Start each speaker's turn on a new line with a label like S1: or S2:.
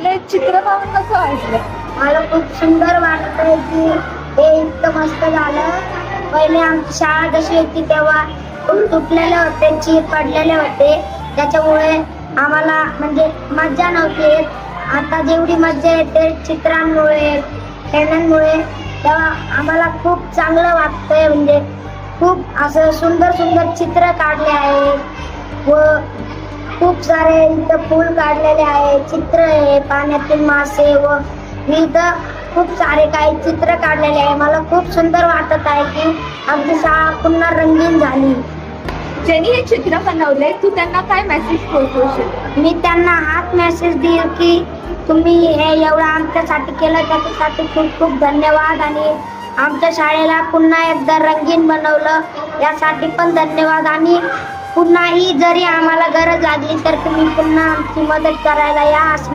S1: वाटले चित्र पाहून कसं वाटलं?
S2: मला खूप सुंदर वाटतंय की हे इतकं मस्त झालं. पहिले आमची शाळा जशी होती तेव्हा खूप तुटलेले होते, चीर पडलेले होते, त्याच्यामुळे आम्हाला म्हणजे मज्जा नव्हती येत. आता जेवढी मज्जा येते चित्रांमुळे, खेळण्यांमुळे, तेव्हा आम्हाला खूप चांगलं वाटतंय. म्हणजे खूप असं सुंदर सुंदर चित्र काढले आहे व खूप सारे इथं फूल काढलेले आहे, चित्र आहे, पाण्यातील मासे व विविध खूप सारे काही चित्र काढलेले आहे. मला खूप सुंदर वाटत आहे की आमची शाळा पुन्हा रंगीन झाली.
S1: ज्यांनी हे चित्र बनवले तू त्यांना काय मेसेज पोहोचवशील?
S2: मी त्यांना हाच मेसेज देईल की तुम्ही हे एवढं आमच्यासाठी केलं त्याच्यासाठी खूप खूप धन्यवाद, आणि आमच्या शाळेला पुन्हा एकदा रंगीन बनवलं यासाठी पण धन्यवाद. आणि पुन्हाही जरी आम्हाला गरज लागली तर तुम्ही पुन्हा आमची मदत करायला या.